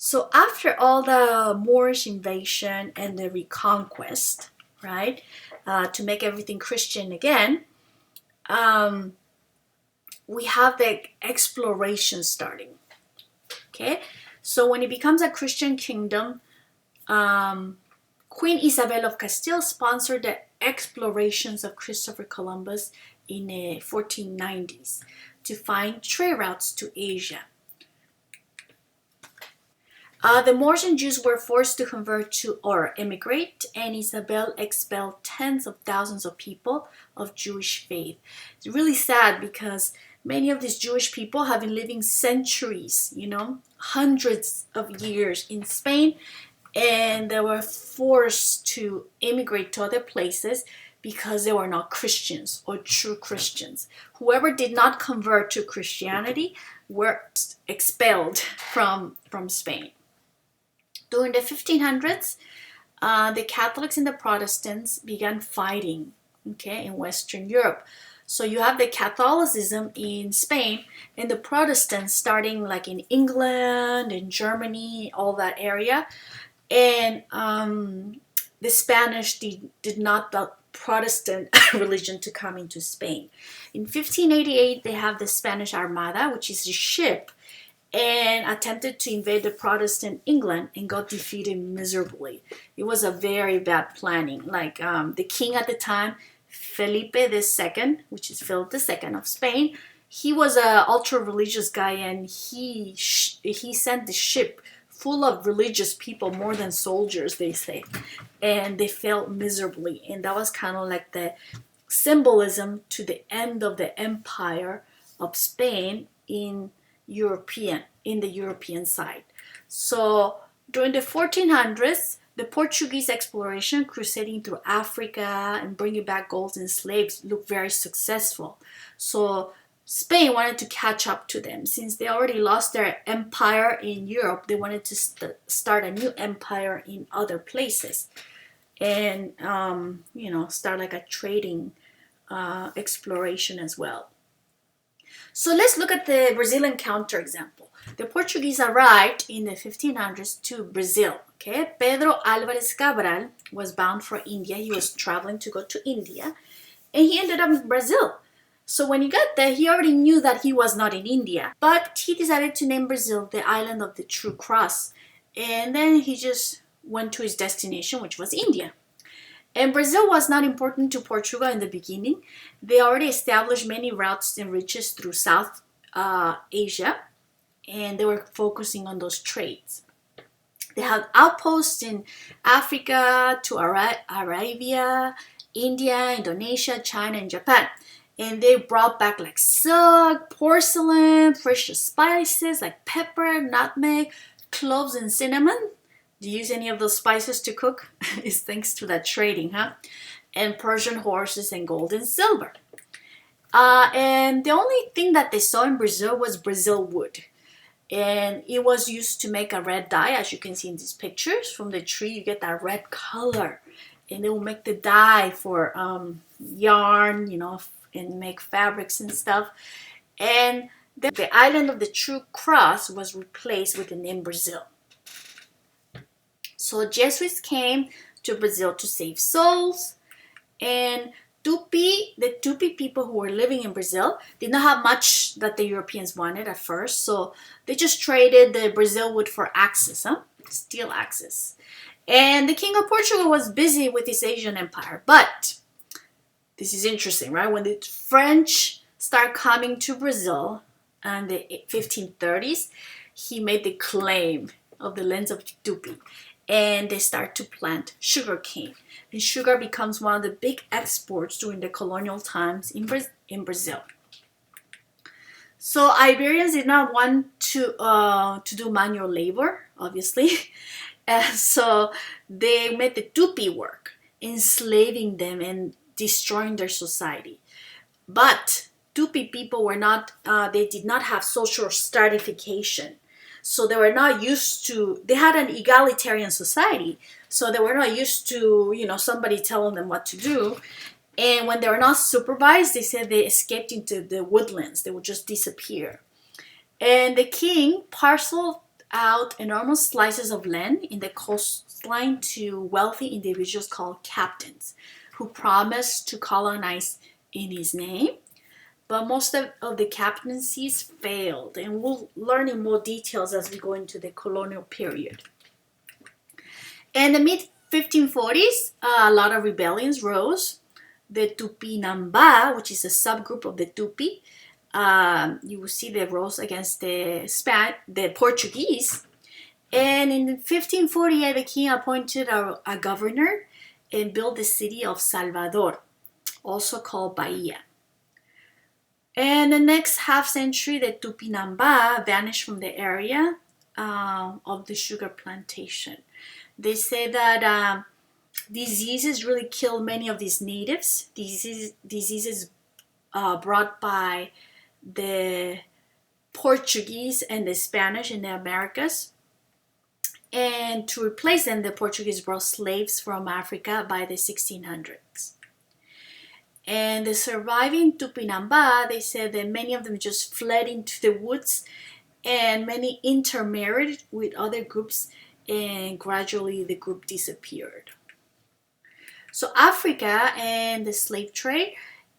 So after all the Moorish invasion and the reconquest, right, to make everything Christian again, um, we have the exploration starting. Okay, so when it becomes a Christian kingdom, um, Queen Isabel of Castile sponsored the explorations of Christopher Columbus in the 1490s to find trade routes to Asia. The Moors and Jews were forced to convert to or immigrate, and Isabel expelled tens of thousands of people of Jewish faith. It's really sad because many of these Jewish people have been living centuries, hundreds of years in Spain, and they were forced to immigrate to other places because they were not Christians or true Christians. Whoever did not convert to Christianity were expelled from Spain. During the 1500s, the Catholics and the Protestants began fighting, okay, in Western Europe. So you have the Catholicism in Spain and the Protestants starting like in England and Germany, all that area. And the Spanish did not the Protestant religion to come into Spain. In 1588, they have the Spanish Armada, which is a ship, and attempted to invade the Protestant England and got defeated miserably. It was a very bad planning. Like the king at the time, Felipe II, which is Philip II of Spain, he was an ultra-religious guy, and he sent the ship full of religious people, more than soldiers, they say, and they failed miserably. And that was kind of like the symbolism to the end of the empire of Spain in the European side. So during the 1400s, the Portuguese exploration crusading through Africa and bringing back gold and slaves looked very successful. So Spain wanted to catch up to them. Since they already lost their empire in Europe, they wanted to start a new empire in other places and start like a trading exploration as well. So let's look at the Brazilian counterexample. The Portuguese arrived in the 1500s to Brazil. Okay, Pedro Álvares Cabral was bound for India. He was traveling to go to India, and he ended up in Brazil. So when he got there, he already knew that he was not in India, but he decided to name Brazil the island of the True Cross, and then he just went to his destination, which was India. And Brazil was not important to Portugal in the beginning. They already established many routes and reaches through South Asia, and they were focusing on those trades. They had outposts in Africa, to Arabia, India, Indonesia, China, and Japan. And they brought back like silk, porcelain, fresh spices like pepper, nutmeg, cloves, and cinnamon. Do you use any of those spices to cook? It's thanks to that trading, huh? And Persian horses and gold and silver. And the only thing that they saw in Brazil was Brazil wood. And it was used to make a red dye, as you can see in these pictures. From the tree, you get that red color. And they will make the dye for yarn, and make fabrics and stuff. And the island of the True Cross was replaced with the name Brazil. So Jesuits came to Brazil to save souls, and the Tupi people who were living in Brazil did not have much that the Europeans wanted at first, so they just traded the Brazil wood for axes, steel axes. And the King of Portugal was busy with his Asian empire, but this is interesting, right? When the French start coming to Brazil in the 1530s, he made the claim of the lands of Tupi. And they start to plant sugar cane. And sugar becomes one of the big exports during the colonial times in Brazil. So Iberians did not want to do manual labor, obviously. And so they made the Tupi work, enslaving them and destroying their society. But Tupi people they did not have social stratification. So they were not used to, they had an egalitarian society. So they were not used to, somebody telling them what to do. And when they were not supervised, they said they escaped into the woodlands. They would just disappear. And the king parceled out enormous slices of land in the coastline to wealthy individuals called captains, who promised to colonize in his name. But most of the captaincies failed, and we'll learn in more details as we go into the colonial period. In the mid 1540s, a lot of rebellions rose. The Tupinamba, which is a subgroup of the Tupi, you will see they rose against the Portuguese. And in 1548, the king appointed a governor and built the city of Salvador, also called Bahia. And the next half century, the Tupinamba vanished from the area of the sugar plantation. They say that diseases really killed many of these natives. Diseases brought by the Portuguese and the Spanish in the Americas. And to replace them, the Portuguese brought slaves from Africa by the 1600s. And the surviving Tupinamba, they said that many of them just fled into the woods, and many intermarried with other groups, and gradually the group disappeared. So Africa and the slave trade.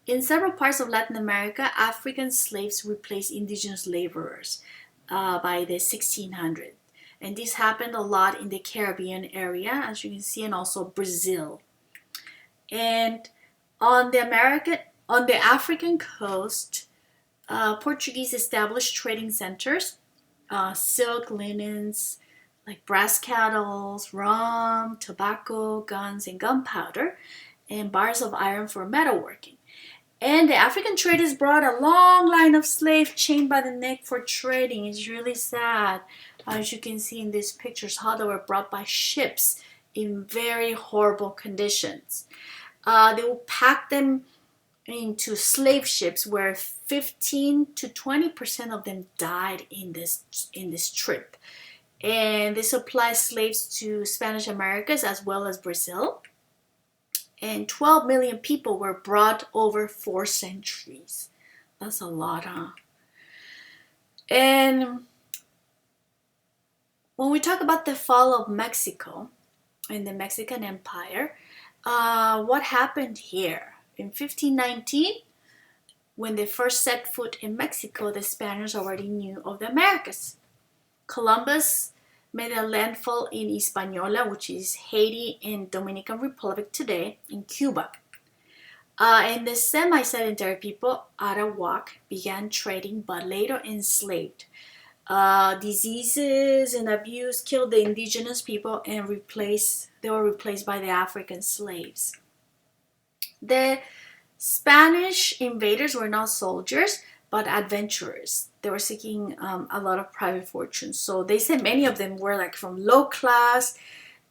In several parts of Latin America, African slaves replaced indigenous laborers by the 1600s. And this happened a lot in the Caribbean area, as you can see, and also Brazil. And on the African coast, Portuguese established trading centers, silk, linens, like brass kettles, rum, tobacco, guns, and gunpowder, and bars of iron for metalworking. And the African traders brought a long line of slaves chained by the neck for trading. It's really sad, as you can see in these pictures, how they were brought by ships in very horrible conditions. They will pack them into slave ships where 15 to 20% of them died in this trip. And they supplied slaves to Spanish Americas as well as Brazil. And 12 million people were brought over 4 centuries. That's a lot, huh? And when we talk about the fall of Mexico and the Mexican Empire, what happened here? In 1519, when they first set foot in Mexico, the Spaniards already knew of the Americas. Columbus made a landfall in Hispaniola, which is Haiti and Dominican Republic today, in Cuba. And the semi-sedentary people, Arawak, began trading but later enslaved. Diseases and abuse killed the indigenous people and they were replaced by the African slaves. The Spanish invaders were not soldiers, but adventurers. They were seeking a lot of private fortunes. So they said many of them were like from low class,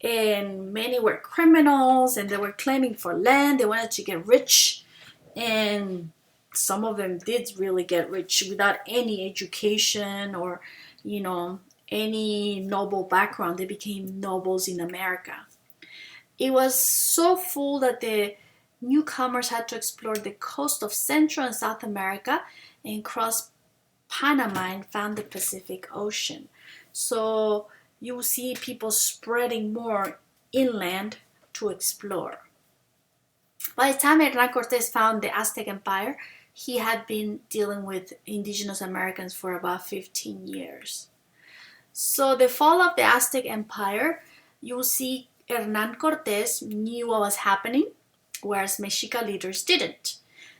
and many were criminals, and they were claiming for land. They wanted to get rich, and some of them did really get rich without any education or, any noble background. They became nobles in America. It was so full that the newcomers had to explore the coast of Central and South America and cross Panama and found the Pacific Ocean. So you will see people spreading more inland to explore. By the time Hernán Cortés found the Aztec Empire, he had been dealing with indigenous Americans for about 15 years. So the fall of the Aztec Empire, you will see Hernán Cortés knew what was happening, whereas Mexica leaders didn't.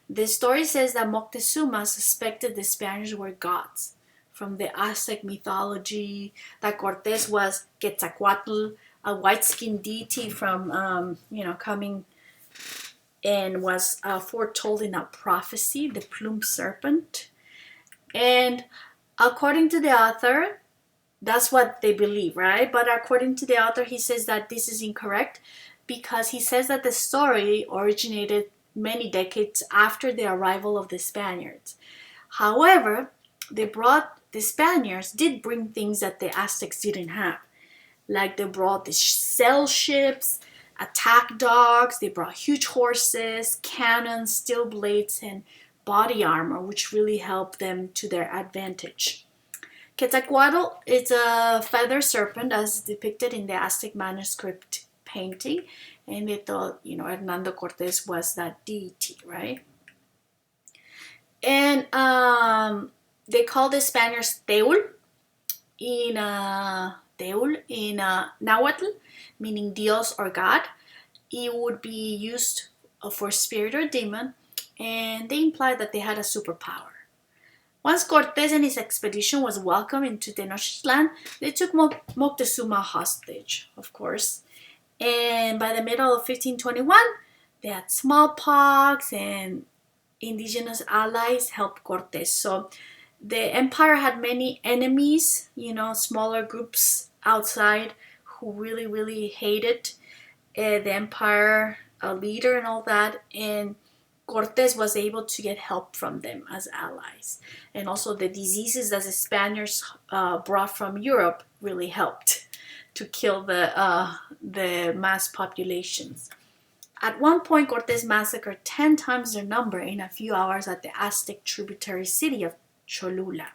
The story says that Moctezuma suspected the Spaniards were gods from the Aztec mythology, that Cortés was Quetzalcoatl, a white-skinned deity from, coming and was foretold in a prophecy, the plumed serpent. And according to the author, that's what they believe, right? But according to the author, he says that this is incorrect because he says that the story originated many decades after the arrival of the Spaniards. However, the Spaniards did bring things that the Aztecs didn't have. Like they brought the sail ships, attack dogs, they brought huge horses, cannons, steel blades, and body armor, which really helped them to their advantage. Quetzalcoatl is a feather serpent as depicted in the Aztec manuscript painting, and they thought, Hernando Cortés was that deity, right? And they called the Spaniards Teul in Nahuatl, meaning Dios or God. It would be used for spirit or demon, and they implied that they had a superpower. Once Cortés and his expedition was welcomed into Tenochtitlan, they took Moctezuma hostage, of course. And by the middle of 1521, they had smallpox, and indigenous allies helped Cortés. So the empire had many enemies, smaller groups outside who really, really hated the empire leader and all that. And Cortés was able to get help from them as allies. And also the diseases that the Spaniards brought from Europe really helped to kill the mass populations. At one point, Cortés massacred 10 times their number in a few hours at the Aztec tributary city of Cholula.